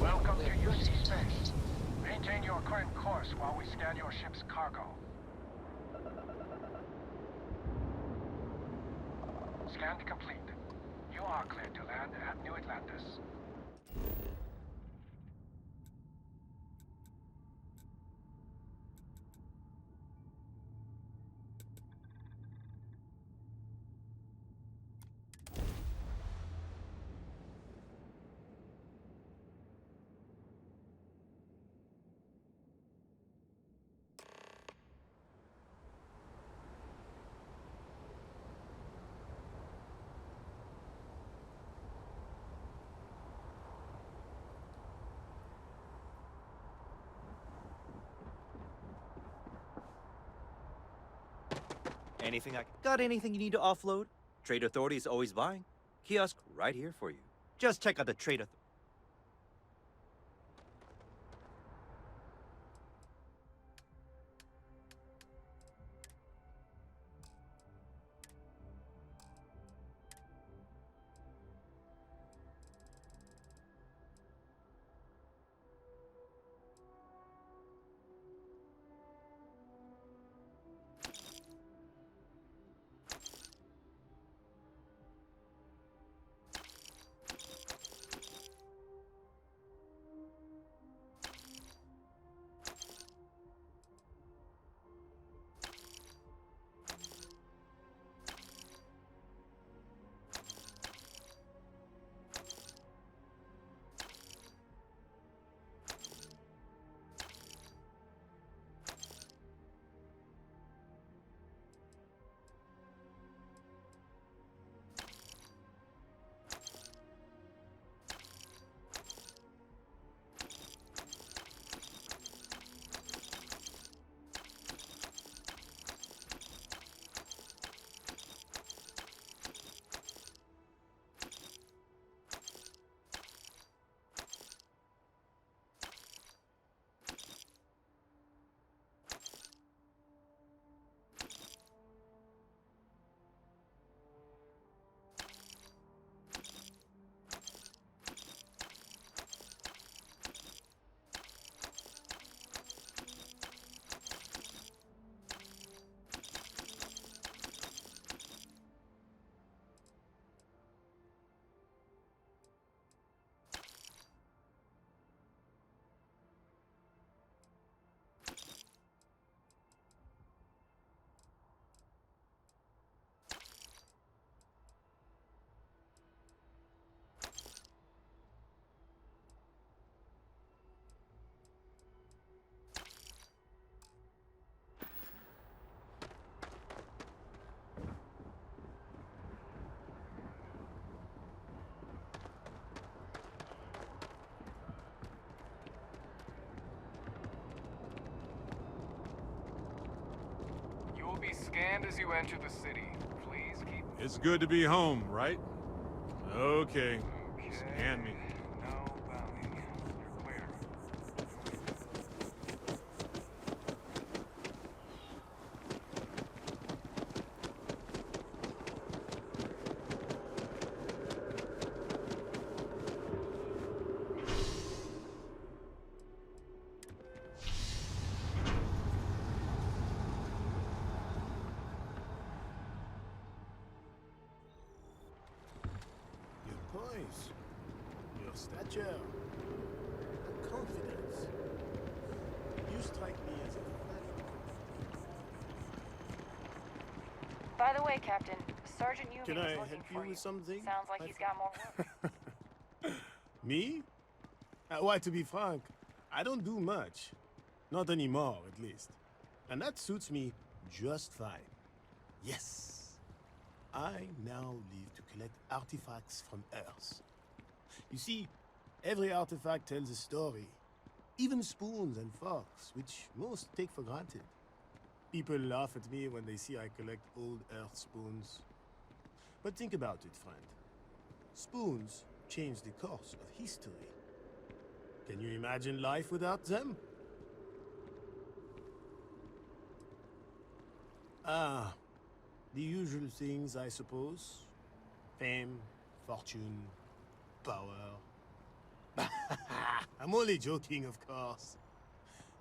Welcome to UC Space. Maintain your current course while we scan your ship's cargo. Scan complete. You are cleared to land at New Atlantis. Got anything you need to offload? Trade Authority is always buying. Kiosk right here for you. Just check out the Trade Authority. You will be scanned as you enter the city. Please keep... It's good to be home, right? Okay. Okay. Scan me. No bowing. You're clear. Your poise, your stature, your confidence. You strike me as a By the way, Captain, Sergeant Yumi Can is I looking help for you you. with something? Sounds like my he's got more work. friend? Me? Why, to be frank, I don't do much. Not anymore, at least. And that suits me just fine. Yes. I now live to collect artifacts from Earth. You see, every artifact tells a story. Even spoons and forks, which most take for granted. People laugh at me when they see I collect old Earth spoons. But think about it, friend. Spoons change the course of history. Can you imagine life without them? Ah, the usual things, I suppose. Fame, fortune, power. I'm only joking, of course.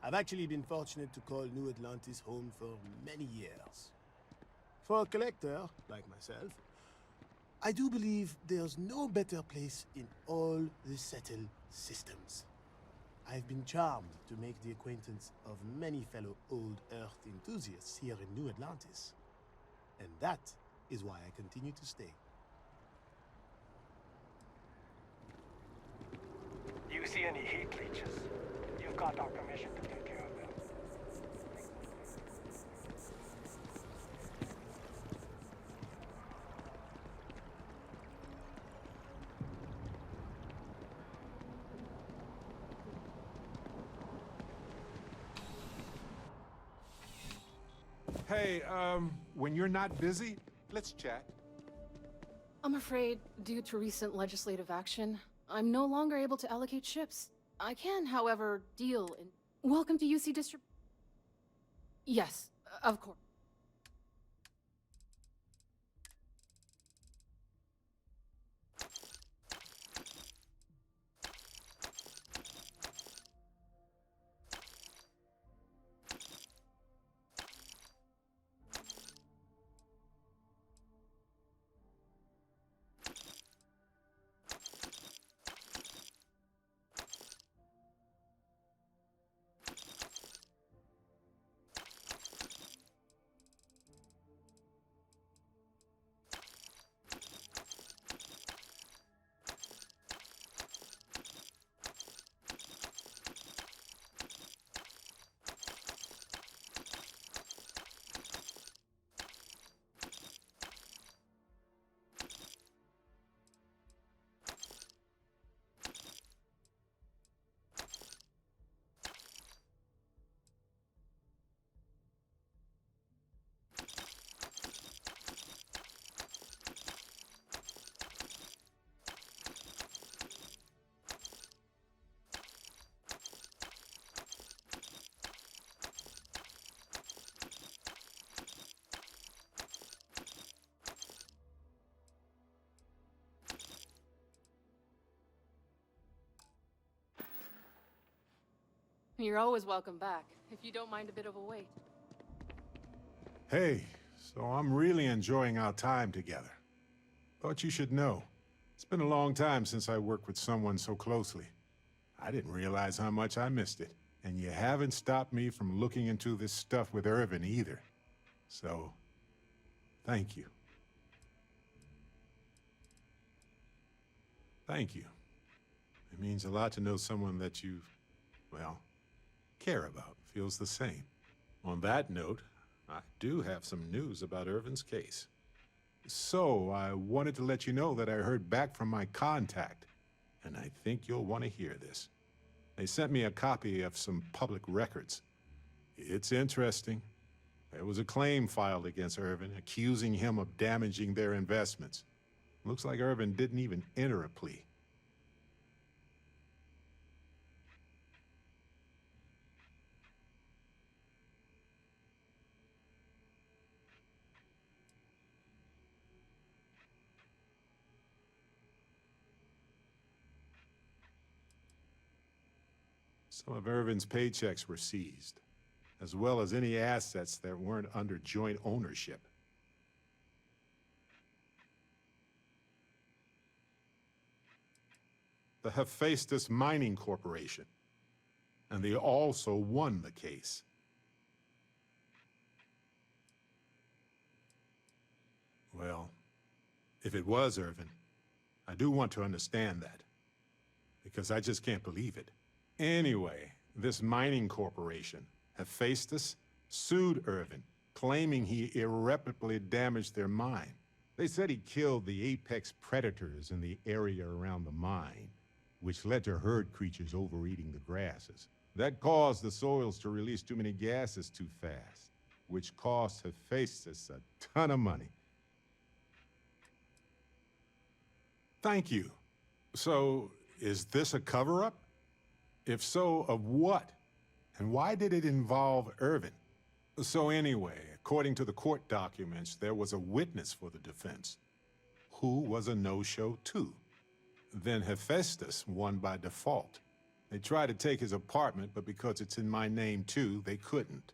I've actually been fortunate to call New Atlantis home for many years. For a collector, like myself, I do believe there's no better place in all the settled systems. I've been charmed to make the acquaintance of many fellow old Earth enthusiasts here in New Atlantis. And that is why I continue to stay. You see any heat leeches? You've got our permission to take care of them. Hey, when you're not busy, let's chat. I'm afraid, due to recent legislative action, I'm no longer able to allocate ships. I can, however, deal in... Welcome to UC District... Yes, of course. You're always welcome back, if you don't mind a bit of a wait. Hey, so I'm really enjoying our time together. Thought you should know. It's been a long time since I worked with someone so closely. I didn't realize how much I missed it. And you haven't stopped me from looking into this stuff with Irvin either. So, thank you. Thank you. It means a lot to know someone that you, well, care about feels the same. On that note, I do have some news about Irvin's case. So, I wanted to let you know that I heard back from my contact, and I think you'll want to hear this. They sent me a copy of some public records. It's interesting. There was a claim filed against Irvin, accusing him of damaging their investments. Looks like Irvin didn't even enter a plea. Some of Irvin's paychecks were seized, as well as any assets that weren't under joint ownership. The Hephaestus Mining Corporation, and they also won the case. Well, if it was Irvin, I do want to understand that, because I just can't believe it. Anyway, this mining corporation, Hephaestus, sued Irvin, claiming he irreparably damaged their mine. They said he killed the apex predators in the area around the mine, which led to herd creatures overeating the grasses. That caused the soils to release too many gases too fast, which cost Hephaestus a ton of money. Thank you. So, is this a cover-up? If so, of what? And why did it involve Irvin? So anyway, according to the court documents, there was a witness for the defense, who was a no-show too. Then Hephaestus won by default. They tried to take his apartment, but because it's in my name too, they couldn't.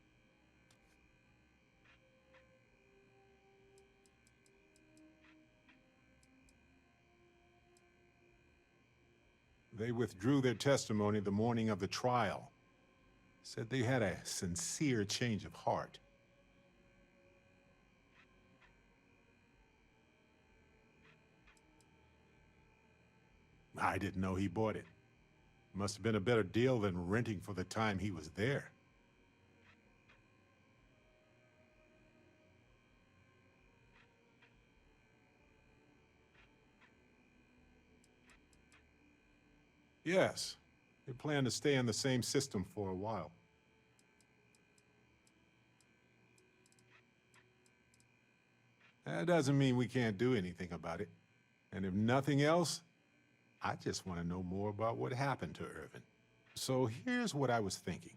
They withdrew their testimony the morning of the trial. Said they had a sincere change of heart. I didn't know he bought it. Must have been a better deal than renting for the time he was there. Yes, they plan to stay in the same system for a while. That doesn't mean we can't do anything about it. And if nothing else, I just want to know more about what happened to Irvin. So here's what I was thinking.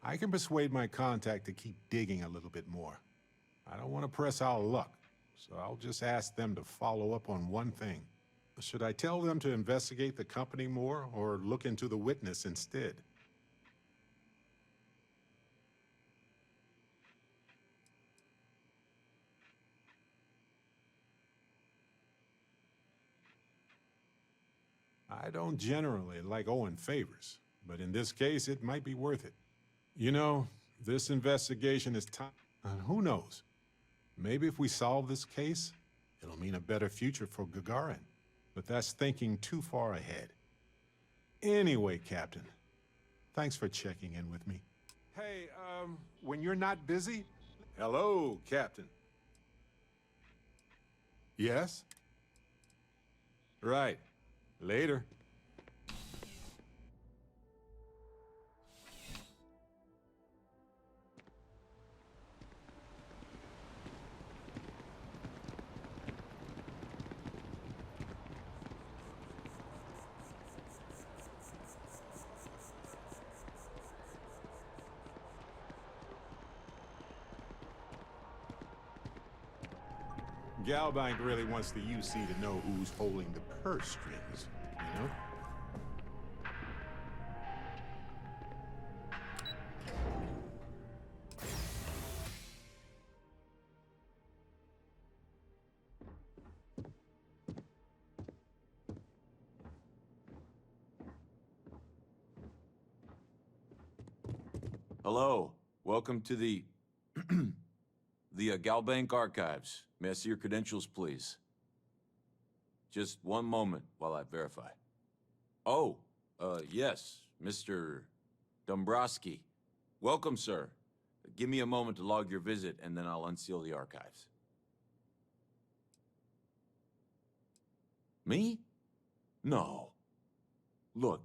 I can persuade my contact to keep digging a little bit more. I don't want to press our luck, so I'll just ask them to follow up on one thing. Should I tell them to investigate the company more, or look into the witness instead? I don't generally like owing favors, but in this case, it might be worth it. You know, this investigation is time, and who knows? Maybe if we solve this case, it'll mean a better future for Gagarin. But that's thinking too far ahead. Anyway, Captain, thanks for checking in with me. Hey, when you're not busy? Hello, Captain. Yes? Right. Later. Galbank really wants the UC to know who's holding the purse strings, you know? Hello. Welcome to the Galbank Archives. May I see your credentials, please? Just one moment while I verify. Oh, yes, Mr. Dombrowski. Welcome, sir. Give me a moment to log your visit, and then I'll unseal the archives. Me? No. Look,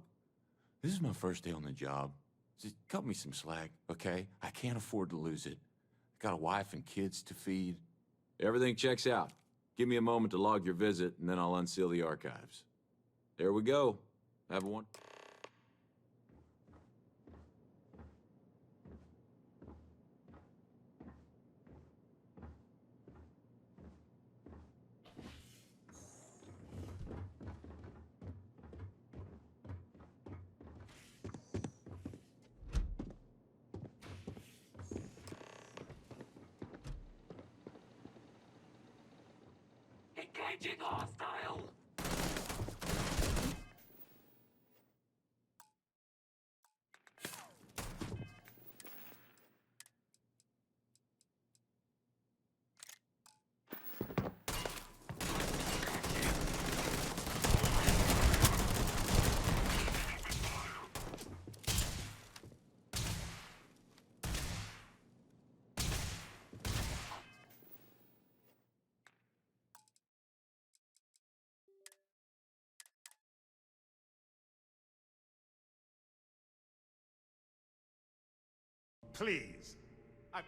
this is my first day on the job. Just cut me some slack, okay? I can't afford to lose it. Got a wife and kids to feed. Everything checks out. Give me a moment to log your visit, and then I'll unseal the archives. There we go. Have one. Engaging hostile! Please. I've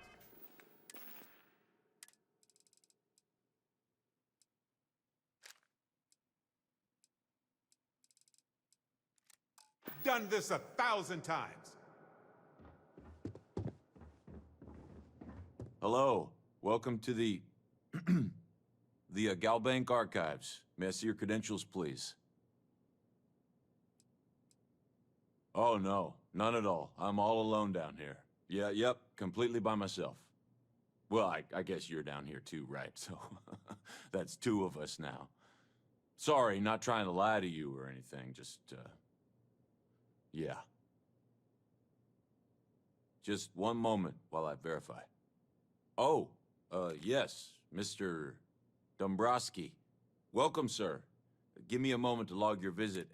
done this 1,000 times. Hello. Welcome to the Galbank Archives. May I see your credentials, please? Oh, no. None at all. I'm all alone down here. Yeah, yep, completely by myself. Well, I guess you're down here too, right? So, that's two of us now. Sorry, not trying to lie to you or anything, just, yeah. Just one moment while I verify. Oh, yes, Mr. Dombrowski. Welcome, sir. Give me a moment to log your visit.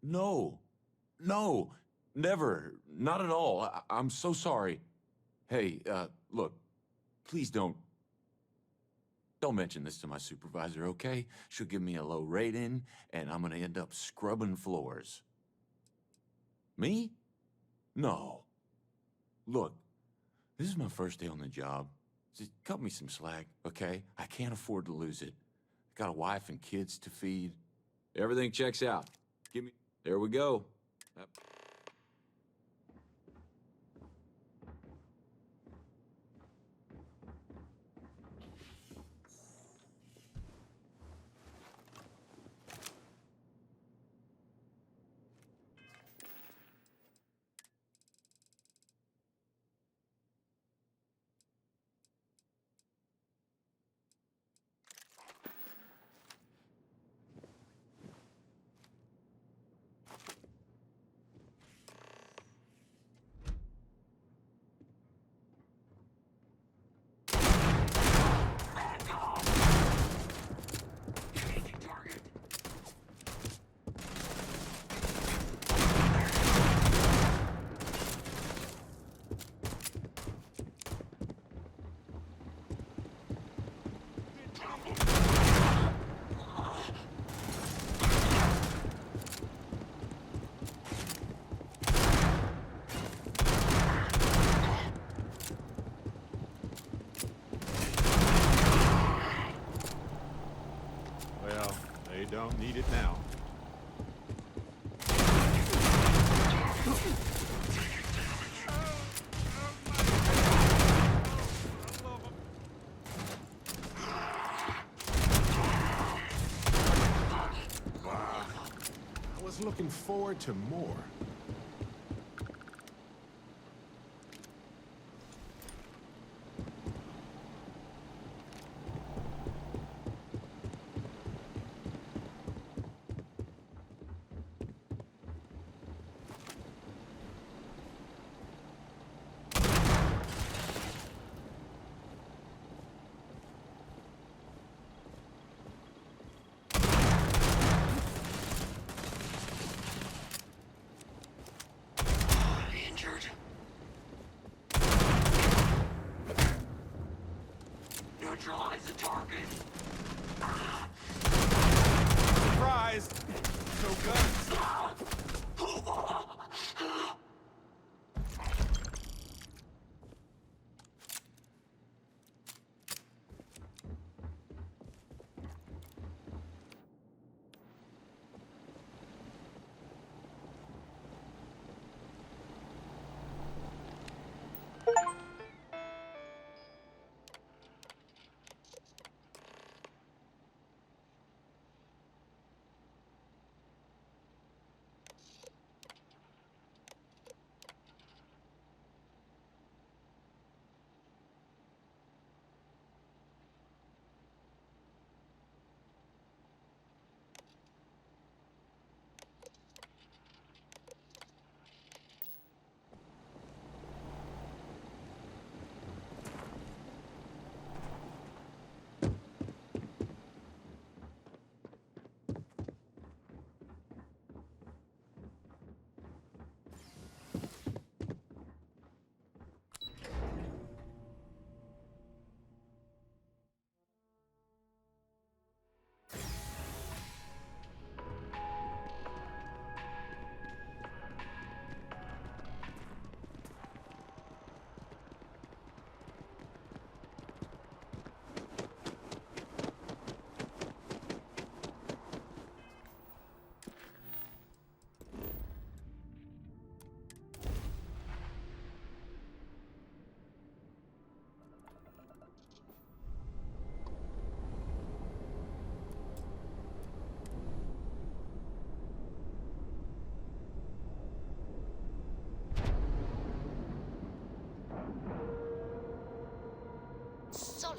No, no, never, not at all. I'm so sorry. Hey, look, please don't mention this to my supervisor, okay? She'll give me a low rating, and I'm gonna end up scrubbing floors. Me? No. Look, this is my first day on the job. Just cut me some slack, okay? I can't afford to lose it. Got a wife and kids to feed. Everything checks out. Give me... There we go. Well, they don't need it now. I was looking forward to more. Neutralize the target. Surprise! No guns!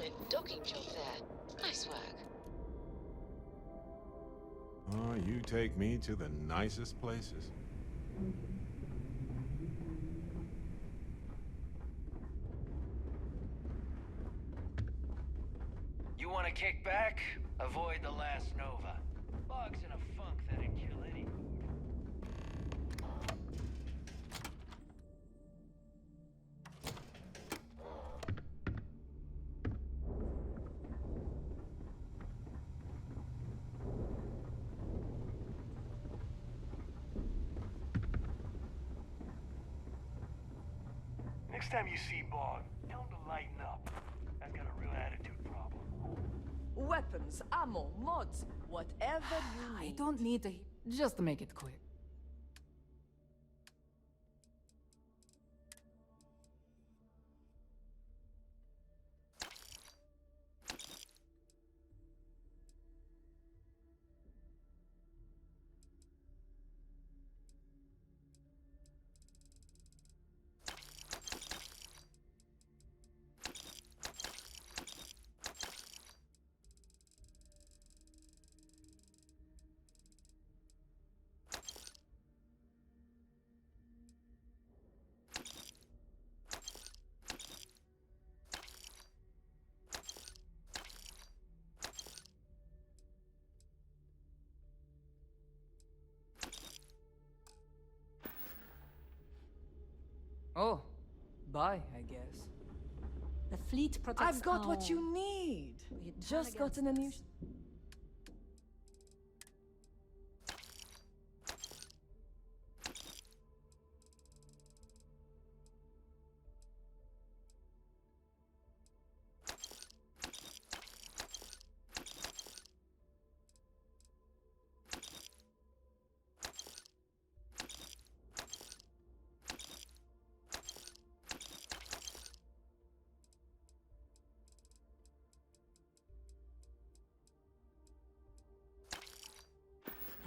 solid docking job there. Nice work. Oh, you take me to the nicest places. You want to kick back? Avoid the last Nova. Bog's in a funk that'd kill any mood. Next time you see Bog, tell him to lighten up. I've got a real attitude problem. Weapons, ammo, mods, whatever you I need. don't need to. Just make it quick. Oh, bye, I guess. The fleet protects I've got what home. you need. You turn Just gotten a against new. us.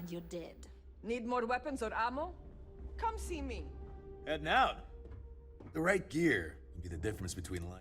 And you're dead. Need more weapons or ammo? Come see me. Heading out. The right gear would be the difference between life.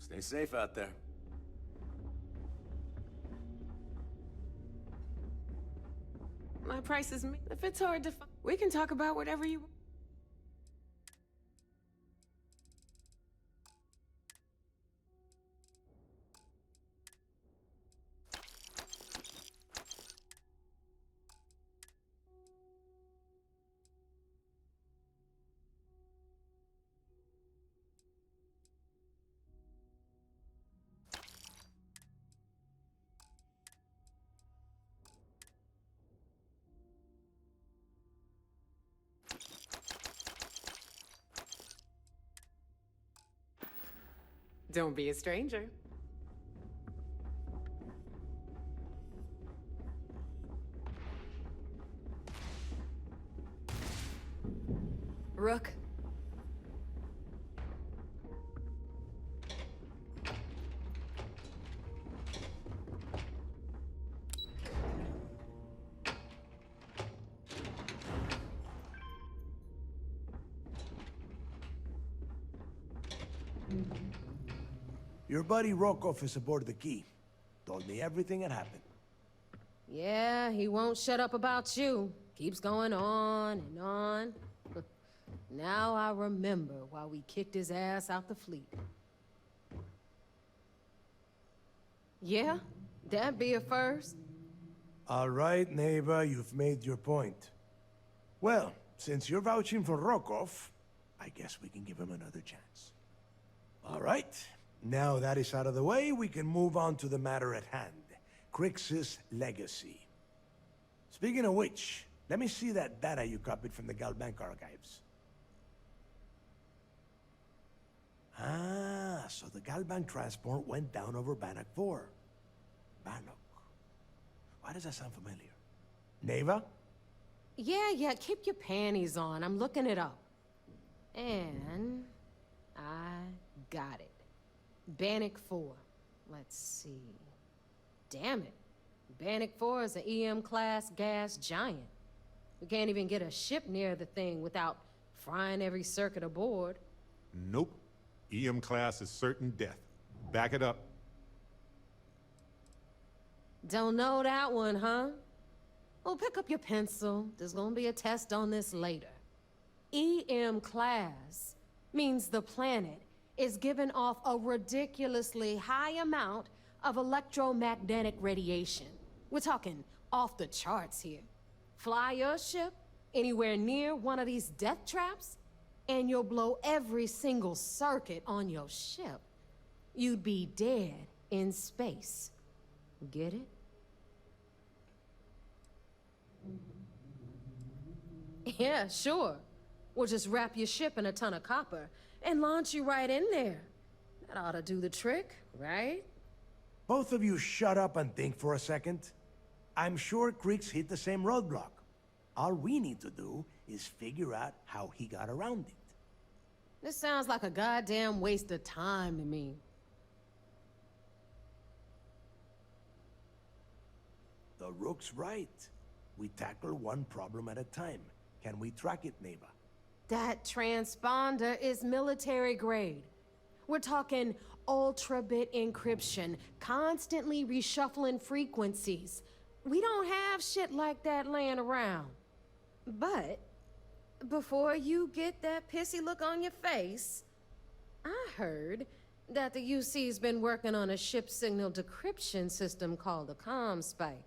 Stay safe out there. My price is me. If it's hard to find, we can talk about whatever you want. Don't be a stranger. Rook. Your buddy Rokov is aboard the Key. Told me everything that happened. Yeah, he won't shut up about you. Keeps going on and on. Now I remember why we kicked his ass out the fleet. Yeah, that'd be a first. All right, neighbor, you've made your point. Well, since you're vouching for Rokov, I guess we can give him another chance. All right, now that is out of the way, we can move on to the matter at hand. Crix's legacy. Speaking of which, let me see that data you copied from the Galbank archives. Ah, so the Galbank transport went down over Bannock 4. Bannock. Why does that sound familiar? Neva? Yeah, keep your panties on. I'm looking it up. And I got it. Bannock 4. Let's see. Damn it. Bannock 4 is an EM-class gas giant. We can't even get a ship near the thing without frying every circuit aboard. Nope. EM class is certain death. Back it up. Don't know that one, huh? Well, pick up your pencil. There's gonna be a test on this later. EM class means the planet is giving off a ridiculously high amount of electromagnetic radiation. We're talking off the charts here. Fly your ship anywhere near one of these death traps, and you'll blow every single circuit on your ship. You'd be dead in space. Get it? Yeah, sure. We'll just wrap your ship in a ton of copper and launch you right in there. That ought to do the trick, right? Both of you shut up and think for a second. I'm sure Crix hit the same roadblock. All we need to do is figure out how he got around it. This sounds like a goddamn waste of time to me. The Rook's right. We tackle one problem at a time. Can we track it, Neva? That transponder is military grade. We're talking ultra-bit encryption, constantly reshuffling frequencies. We don't have shit like that laying around. But before you get that pissy look on your face, I heard that the UC's been working on a ship signal decryption system called the ComSpike.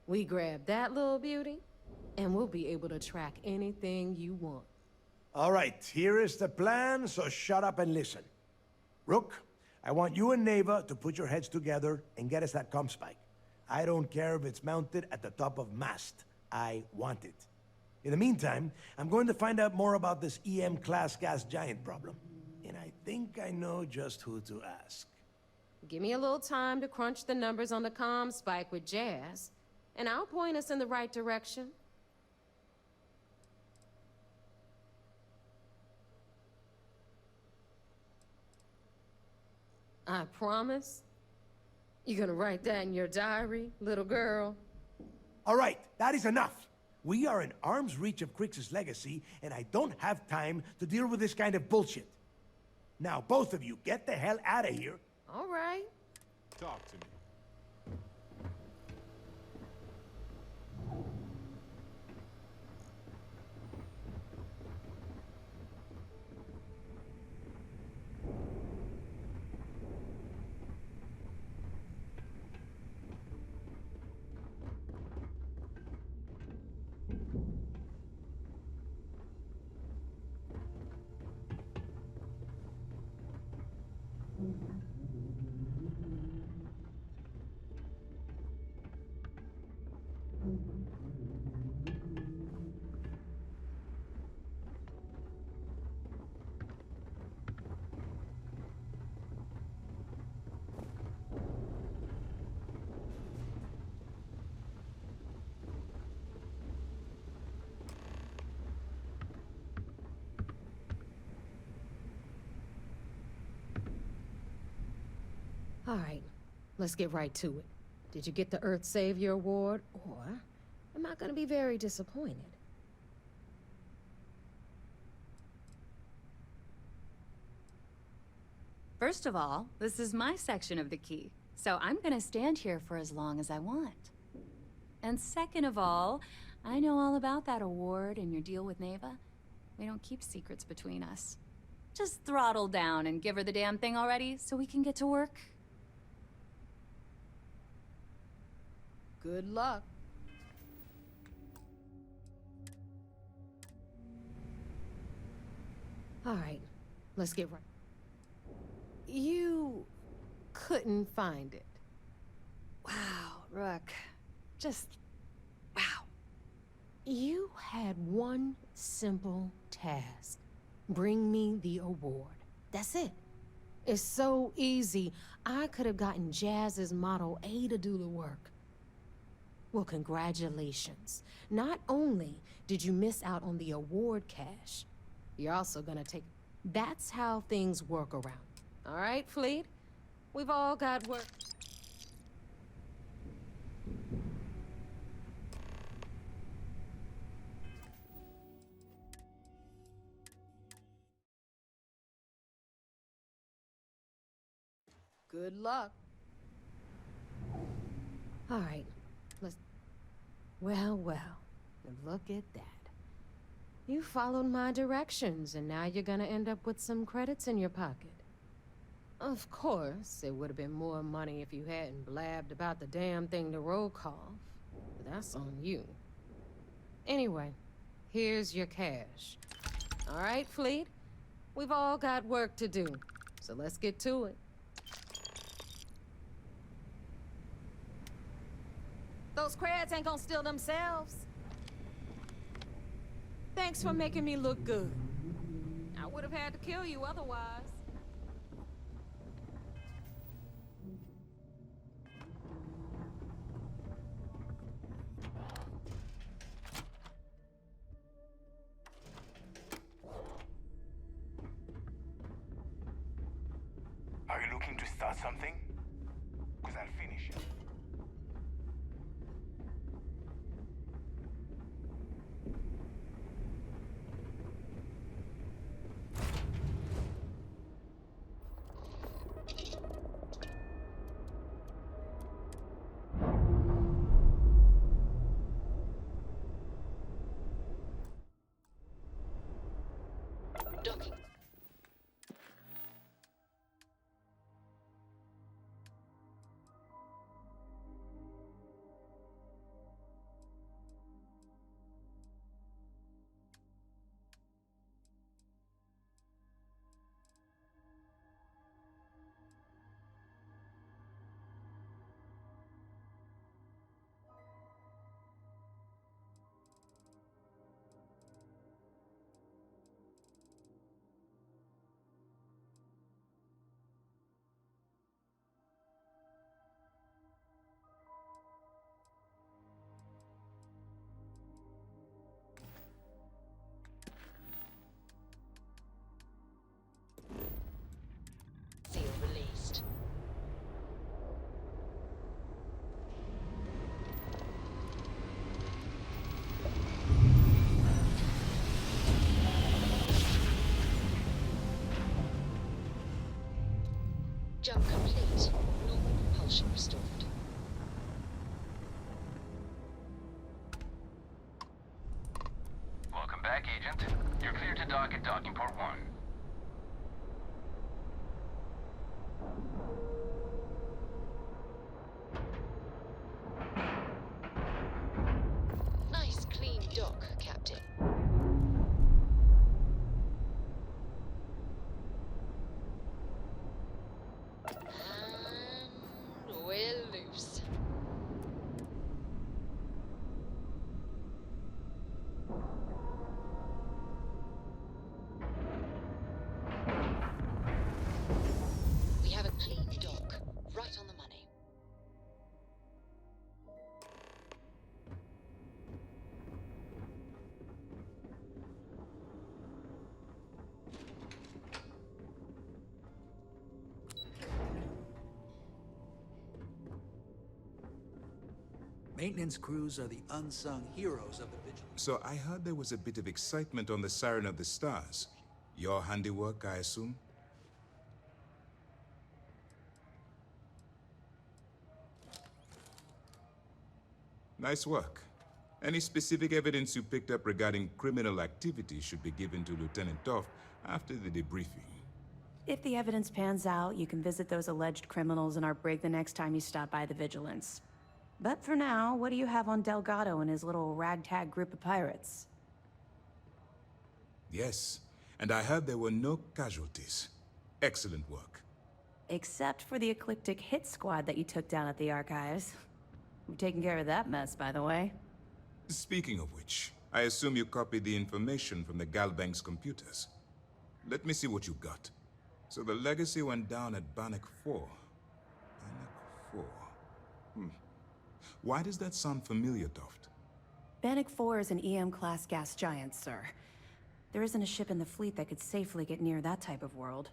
We grab that little beauty, and we'll be able to track anything you want. All right, here is the plan, so shut up and listen. Rook, I want you and Neva to put your heads together and get us that ComSpike. I don't care if it's mounted at the top of mast. I want it. In the meantime, I'm going to find out more about this EM-class gas giant problem. And I think I know just who to ask. Give me a little time to crunch the numbers on the ComSpike with Jazz, and I'll point us in the right direction. I promise. You gonna write that in your diary, little girl? All right, that is enough. We are in arm's reach of Crix's legacy, and I don't have time to deal with this kind of bullshit. Now, both of you, get the hell out of here All right. Talk to me. All right, let's get right to it. Did you get the Earth Savior Award, or am I gonna be very disappointed? First of all, this is my section of the key, so I'm gonna stand here for as long as I want. And second of all, I know all about that award and your deal with Neva. We don't keep secrets between us. Just throttle down and give her the damn thing already so we can get to work. Good luck. All right, let's get right. You couldn't find it. Wow, Rook. Just, wow. You had one simple task. Bring me the award. That's it. It's so easy. I could have gotten Jazz's Model A to do the work. Well, congratulations. Not only did you miss out on the award cash, you're also gonna take... That's how things work around. All right, Fleet? We've all got work... Good luck. All right, let's... Well, look at that. You followed my directions, and now you're gonna end up with some credits in your pocket. Of course, it would have been more money if you hadn't blabbed about the damn thing to roll call. But that's on you. Anyway, here's your cash. All right, Fleet? We've all got work to do, so let's get to it. Those creds ain't gonna steal themselves. Thanks for making me look good. I would have had to kill you otherwise. Are you looking to start something? Because I'll finish it. Jump complete. Normal propulsion restored. Welcome back, Agent. You're clear to dock at docking port 1. Nice clean dock, Captain. And we're loose. We have a clean dock, right on the money. Maintenance crews are the unsung heroes of the Vigilance. So I heard there was a bit of excitement on the Siren of the Stars. Your handiwork, I assume? Nice work. Any specific evidence you picked up regarding criminal activity should be given to Lieutenant Toft after the debriefing. If the evidence pans out, you can visit those alleged criminals in our brig the next time you stop by the Vigilance. But for now, what do you have on Delgado and his little ragtag group of pirates? Yes, and I heard there were no casualties. Excellent work. Except for the eclectic hit squad that you took down at the archives. We've taken care of that mess, by the way. Speaking of which, I assume you copied the information from the Galbank's computers. Let me see what you got. So the Legacy went down at Bannock 4. Bannock 4. Why does that sound familiar, Toft? Bannock 4 is an EM-class gas giant, sir. There isn't a ship in the fleet that could safely get near that type of world.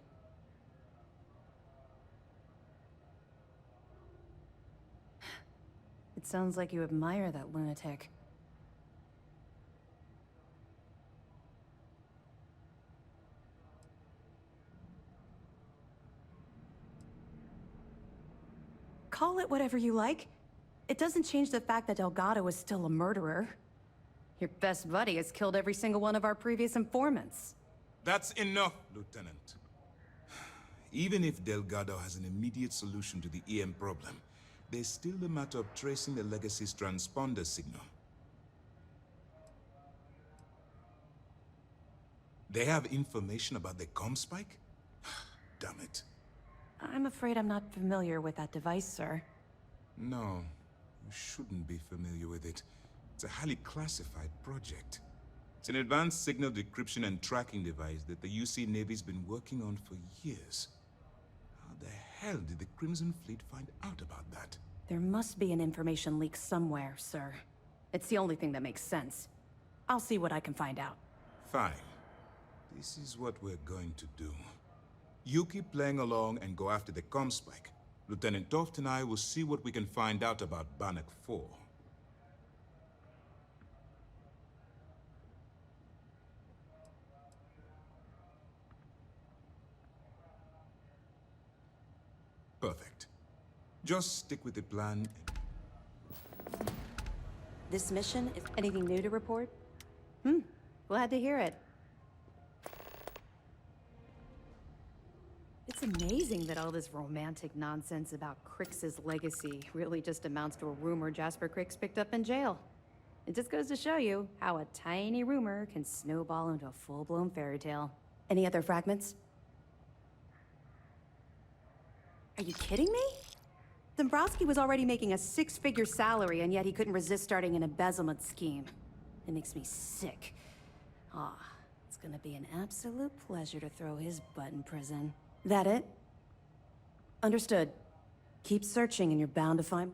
It sounds like you admire that lunatic. Call it whatever you like. It doesn't change the fact that Delgado is still a murderer. Your best buddy has killed every single one of our previous informants. That's enough, Lieutenant. Even if Delgado has an immediate solution to the EM problem, there's still the matter of tracing the Legacy's transponder signal. They have information about the comm spike? Damn it. I'm afraid I'm not familiar with that device, sir. No, you shouldn't be familiar with it. It's a highly classified project. It's an advanced signal decryption and tracking device that the UC Navy's been working on for years. How the hell did the Crimson Fleet find out about that? There must be an information leak somewhere, sir. It's the only thing that makes sense. I'll see what I can find out. Fine. This is what we're going to do. You keep playing along and go after the comm spike. Lieutenant Toft and I will see what we can find out about Bannock 4. Perfect. Just stick with the plan. This mission is anything new to report? Glad to hear it. It's amazing that all this romantic nonsense about Crix's legacy really just amounts to a rumor Jasper Crix picked up in jail. It just goes to show you how a tiny rumor can snowball into a full-blown fairy tale. Any other fragments? Are you kidding me? Dombrowski was already making a six-figure salary, and yet he couldn't resist starting an embezzlement scheme. It makes me sick. It's gonna be an absolute pleasure to throw his butt in prison. That it? Understood. Keep searching and you're bound to find...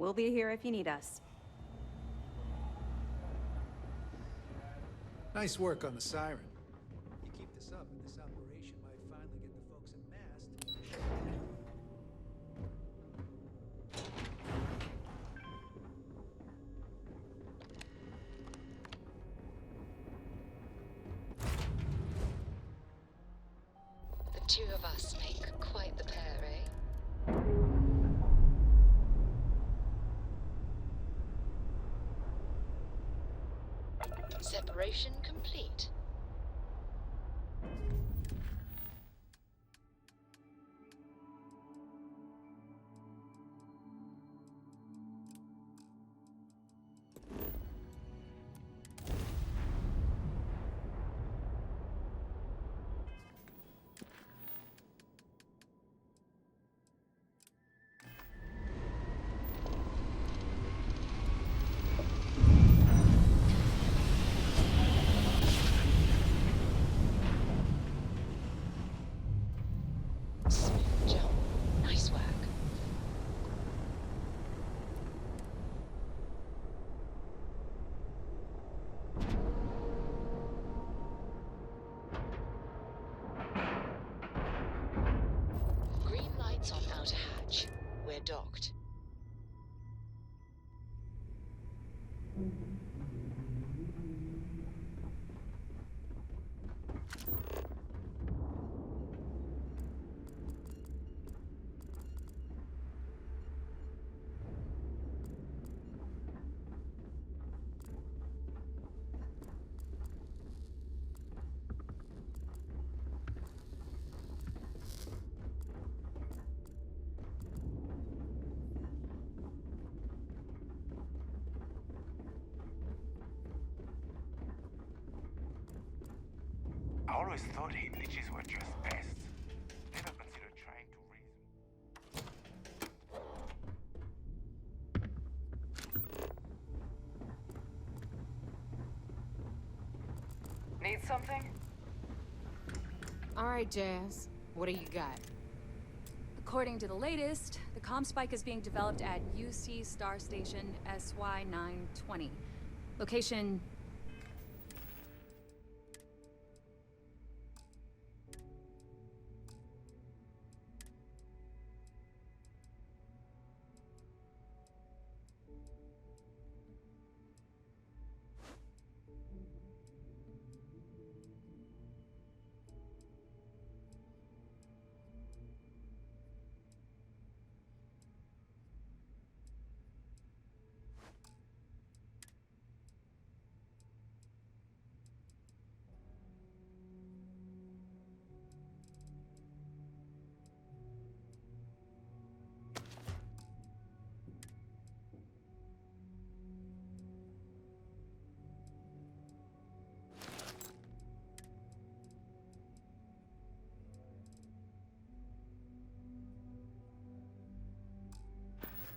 We'll be here if you need us. Nice work on the siren. You keep this up, and this operation might finally get the folks at Mast. The two of us make quite the pair, eh? Separation complete. Smooth jump. Nice work. Green lights on outer hatch. We're docked. I always thought heat leeches were just pests. Never considered trying to raise them. Need something? All right, Jazz. What do you got? According to the latest, the comm spike is being developed at UC Star Station SY-920. Location...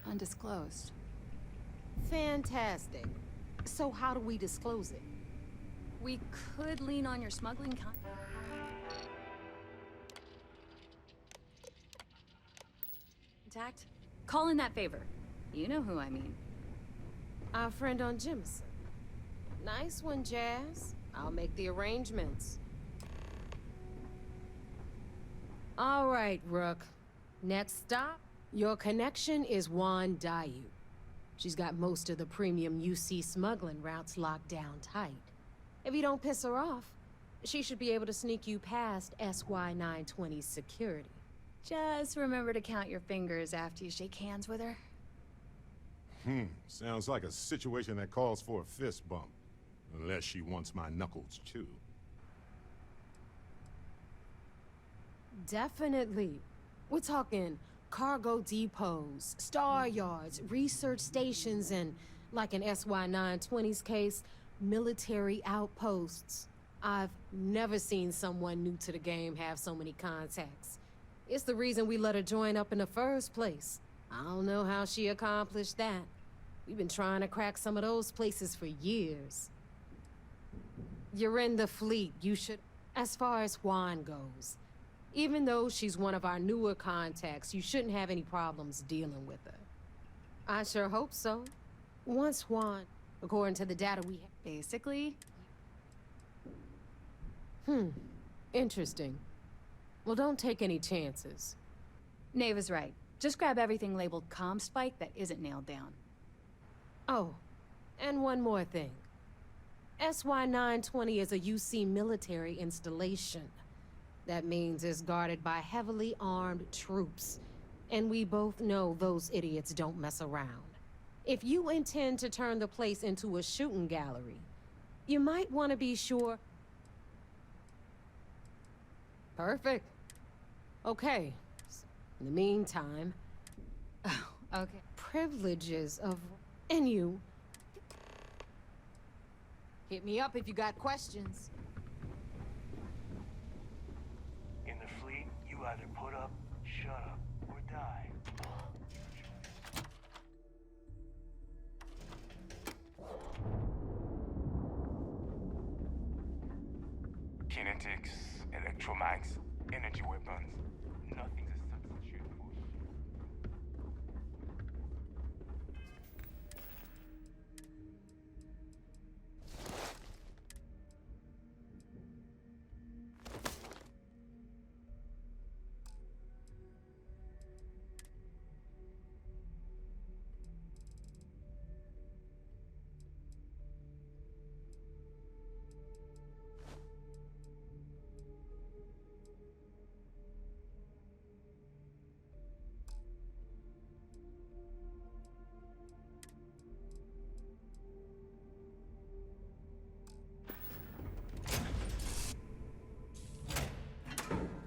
undisclosed. Fantastic. So how do we disclose it? We could lean on your smuggling contact. Call in that favor. You know who I mean. Our friend on Jemison. Nice one, Jazz. I'll make the arrangements. All right, Rook. Next stop, your connection is Juan Dayu. She's got most of the premium UC smuggling routes locked down tight. If you don't piss her off, she should be able to sneak you past SY-920's security. Just remember to count your fingers after you shake hands with her. Sounds like a situation that calls for a fist bump. Unless she wants my knuckles, too. Definitely. We're talking cargo depots, star yards, research stations, and, like in SY-920's case, military outposts. I've never seen someone new to the game have so many contacts. It's the reason we let her join up in the first place. I don't know how she accomplished that. We've been trying to crack some of those places for years. You're in the fleet. You should... As far as Juan goes, even though she's one of our newer contacts, you shouldn't have any problems dealing with her. I sure hope so. Once Juan, according to the data we have. Basically? Interesting. Well, don't take any chances. Neva's right. Just grab everything labeled Comspike that isn't nailed down. Oh, and one more thing. SY-920 is a UC military installation. That means it's guarded by heavily armed troops. And we both know those idiots don't mess around. If you intend to turn the place into a shooting gallery, you might want to be sure... Perfect. Okay. In the meantime... Oh, okay. Privileges of... And you... Hit me up if you got questions. In the fleet, you either put up, shut up, or die. Kinetics, electromags, energy weapons. Nothing's a substitute for.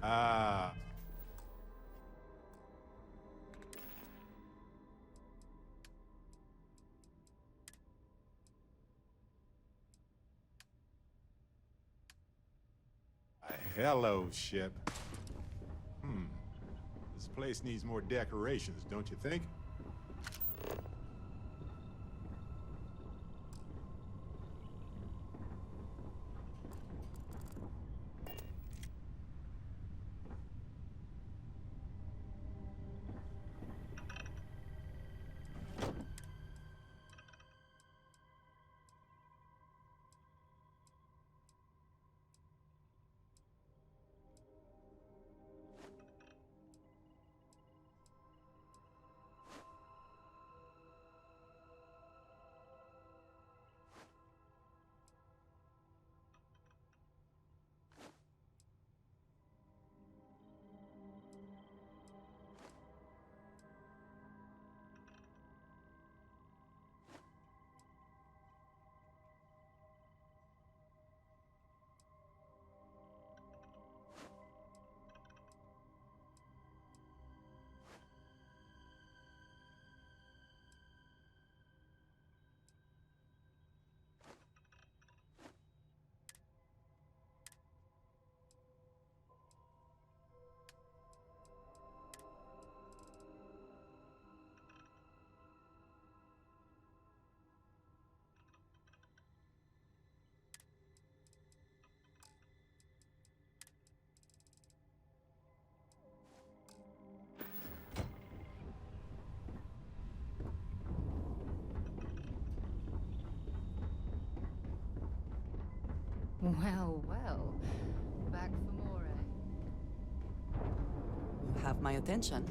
Ah. Hello, ship. This place needs more decorations, don't you think? Well, well. Back for more, eh? You have my attention.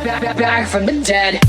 back from the dead.